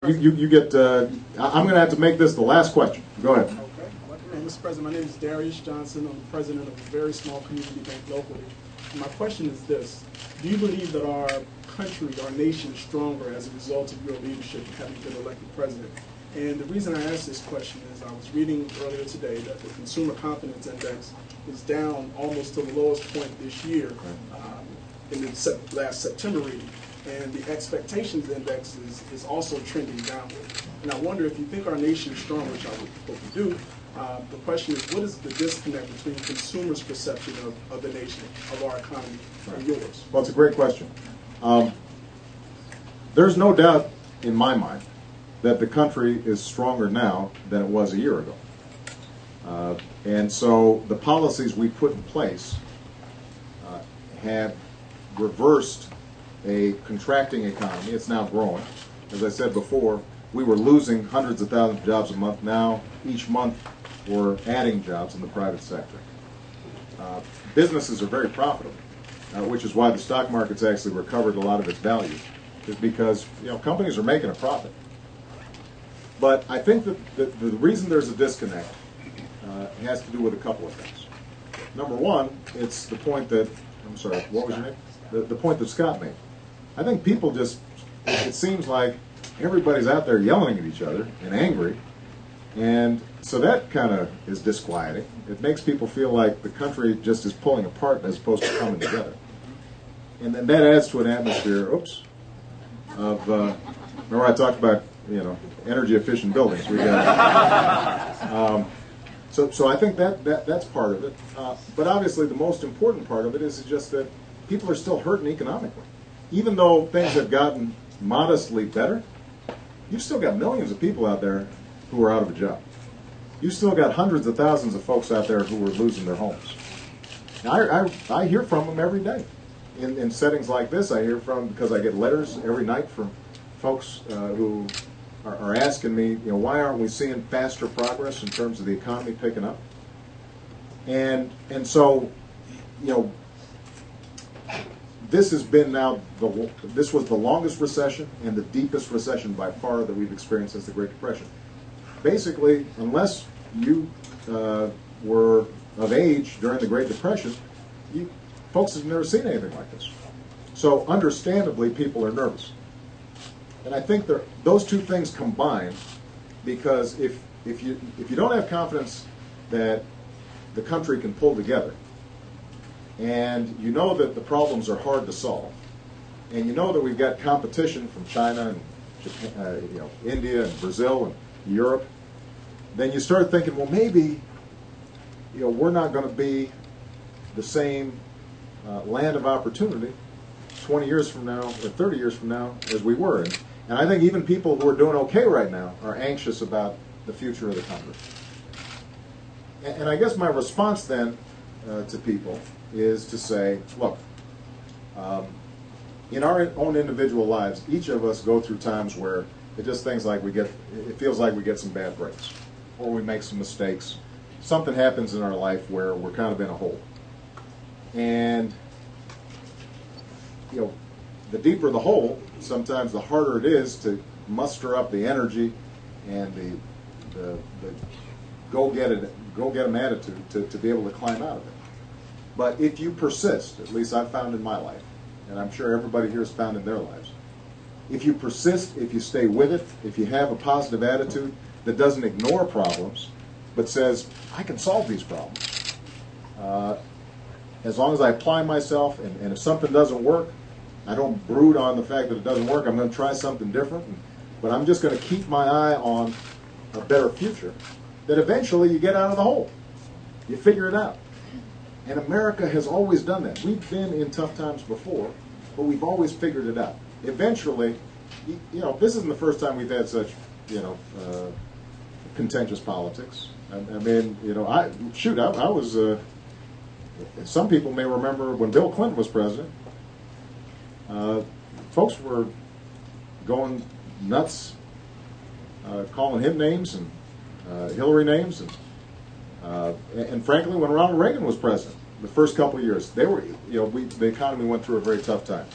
You get. I'm going to have to make this the last question. Go ahead. Okay. Mr. President, my name is Darius Johnson. I'm the president of a very small community bank locally. And my question is this: do you believe that our country, our nation, is stronger as a result of your leadership and having been elected president? And the reason I ask this question is I was reading earlier today that the Consumer Confidence Index is down almost to the lowest point this year in the last September reading. And the expectations index is also trending downward. And I wonder if you think our nation is strong, which I would hope you do. The question is, what is the disconnect between consumers' perception of the nation, of our economy, and yours? Well, it's a great question. There's no doubt in my mind that the country is stronger now than it was a year ago. And so the policies we put in place have reversed a contracting economy. It's now growing. As I said before, we were losing hundreds of thousands of jobs a month. Now, each month, we're adding jobs in the private sector. Businesses are very profitable, which is why the stock market's actually recovered a lot of its value, is because companies are making a profit. But I think that the reason there's a disconnect has to do with a couple of things. Number one, it's the point that, I'm sorry, what was your name? The point that Scott made. I think people just, it seems like everybody's out there yelling at each other and angry, and so that kind of is disquieting. It makes people feel like the country just is pulling apart as opposed to coming together. And then that adds to an atmosphere, of, remember I talked about, energy efficient buildings. We got, so I think that's part of it. But obviously the most important part of it is just that people are still hurting economically. Even though things have gotten modestly better, you've still got millions of people out there who are out of a job. You've still got hundreds of thousands of folks out there who are losing their homes. Now, I hear from them every day. In settings like this, I hear from, because I get letters every night from folks who are asking me, why aren't we seeing faster progress in terms of the economy picking up? And so, this has been now, this was the longest recession and the deepest recession by far that we've experienced since the Great Depression. Basically, unless you were of age during the Great Depression, folks have never seen anything like this. So understandably, people are nervous. And I think those two things combine, because if you don't have confidence that the country can pull together, and you know that the problems are hard to solve, and you know that we've got competition from China and Japan, India and Brazil and Europe, then you start thinking, well, maybe we're not going to be the same land of opportunity 20 years from now or 30 years from now as we were. And I think even people who are doing okay right now are anxious about the future of the country. And I guess my response then to people is to say, look, in our own individual lives, each of us go through times where it just things like it feels like we get some bad breaks, or we make some mistakes. Something happens in our life where we're kind of in a hole. And, the deeper the hole, sometimes the harder it is to muster up the energy and the go-get-em attitude to be able to climb out of it. But if you persist, at least I've found in my life, and I'm sure everybody here has found in their lives, if you persist, if you stay with it, if you have a positive attitude that doesn't ignore problems, but says, I can solve these problems, as long as I apply myself, and if something doesn't work, I don't brood on the fact that it doesn't work. I'm going to try something different, but I'm just going to keep my eye on a better future, that eventually you get out of the hole. You figure it out. And America has always done that. We've been in tough times before, but we've always figured it out. Eventually, this isn't the first time we've had such, contentious politics. I was, some people may remember when Bill Clinton was president, folks were going nuts, calling him names and Hillary names, and frankly, when Ronald Reagan was president, the first couple of years, the economy went through a very tough time.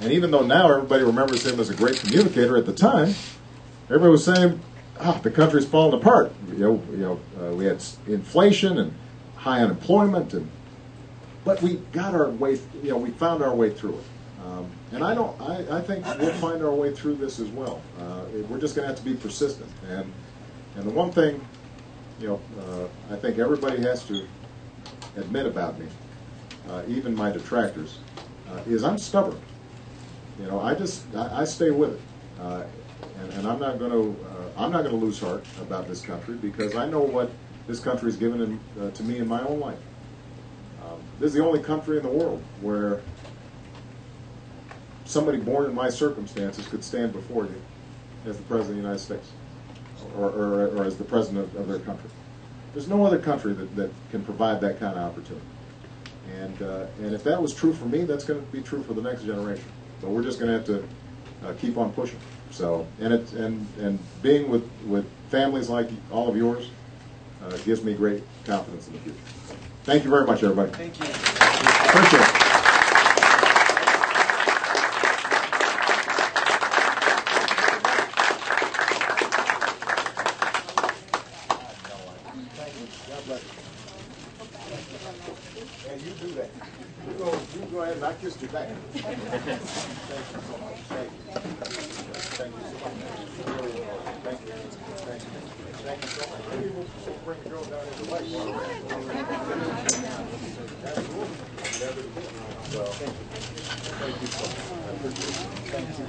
And even though now everybody remembers him as a great communicator, at the time, everybody was saying, the country's falling apart. We had inflation and high unemployment, but we got our way. We found our way through it. And I think we'll find our way through this as well. We're just going to have to be persistent. And the one thing, I think everybody has to admit about me, even my detractors, is I'm stubborn. I stay with it, and I'm not going to lose heart about this country, because I know what this country has given to me in my own life. This is the only country in the world where somebody born in my circumstances could stand before you as the President of the United States, or as the President of their country. There's no other country that can provide that kind of opportunity. And if that was true for me, that's going to be true for the next generation. But we're just going to have to keep on pushing. So, and being with families like all of yours gives me great confidence in the future. Thank you very much, everybody. Thank you. Appreciate it. And you do that. You go ahead and I kissed you back. Thank you so much. Thank you. Thank you so much. Thank you. Thank you. Thank you so much. Maybe we'll bring the girl down in the light. So, thank you so much. I appreciate it. Thank you.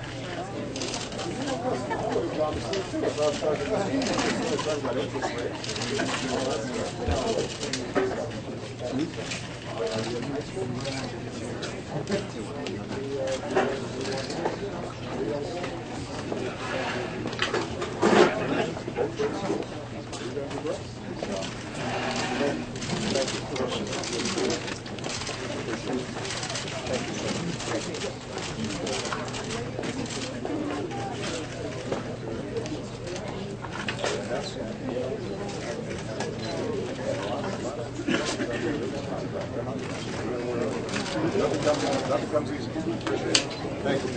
Nothing comes easy. Thank you.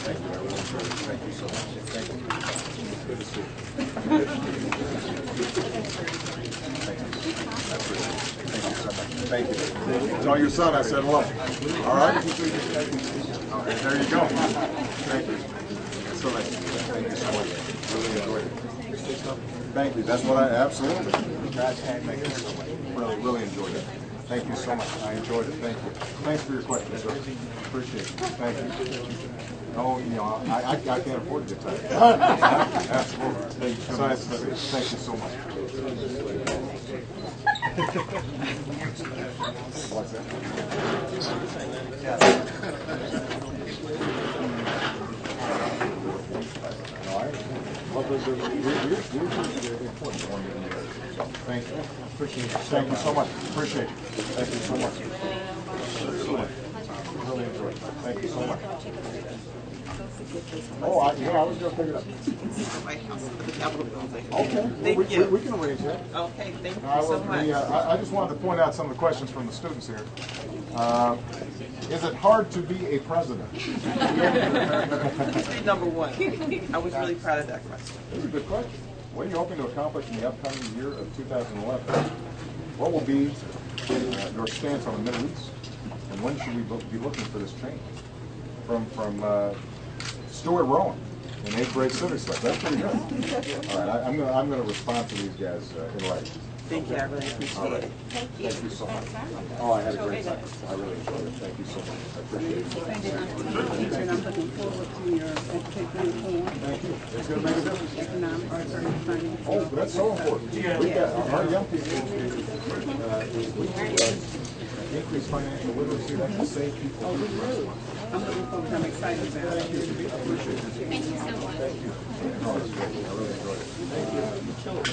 Thank you. Thank you so much. Thank you. Good to see you. Thank you. Thank you. Tell your son I said hello. All right? There you go. Thank you. So nice. Thank you so much. Really enjoyed it. Thank you. That's what I absolutely. Thank you so much. Really enjoyed it. Thank you so much. I enjoyed it. Thank you. Thanks for your questions, sir. Appreciate it. Thank you. Oh, I can't afford to get tired. Absolutely. Thank you so much. Thank you so much. What's that? All right. Well, you're important one to the so, thank you. Appreciate it. Thank you so much. Appreciate it. Thank you so much. Really enjoyed it. Thank you so much. Oh, I was going to pick it up. The White House, the Capitol building. Okay. Thank you. We can arrange that. Okay, thank you so much. I just wanted to point out some of the questions from the students here. Is it hard to be a president? History number one. I was really proud of that question. That's a good question. What are you hoping to accomplish in the upcoming year of 2011? What will be your stance on the Middle East? And when should we be looking for this change? From Stuart Rowan in 8th grade civics class. That's pretty good. All right, I'm going to respond to these guys in writing. Thank you, I really appreciate it. Thank you so much. Oh, I had a great time. I really enjoyed it. Thank you so much. I appreciate it. And I'm looking forward to your education reform. Thank you. It's going to make a difference. Economic finance. Oh, that's so important. We got our young people. Increase financial literacy. That can save people. Oh, really? I'm looking forward. I'm excited about it. Thank you. Appreciate it. Thank you so much. Thank you. Oh, that's great. I really enjoyed it. Thank you so much.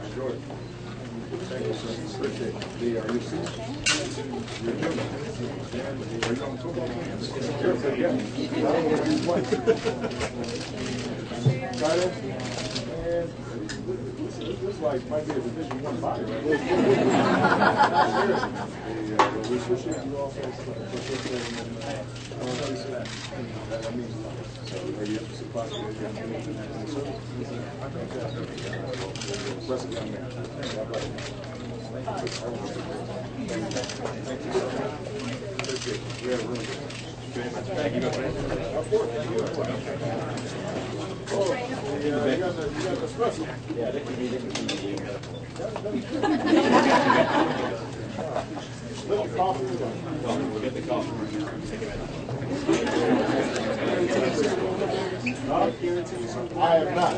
Enjoy it. Thank you, sir. Appreciate it. Are you seeing? This like might be a Division I body, right? We appreciate you also participating in that. That means a lot. So are you surprised with your service? Impressive young man. God bless you. Thank you, sir. Appreciate it. We have really good. Thank you. Of course. Oh, you got the espresso. Yeah, they can be. Little coffee. We'll get the coffee. I have not,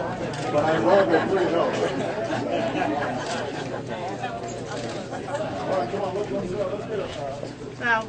but I love it pretty well. All right, come on, let's get it. Now.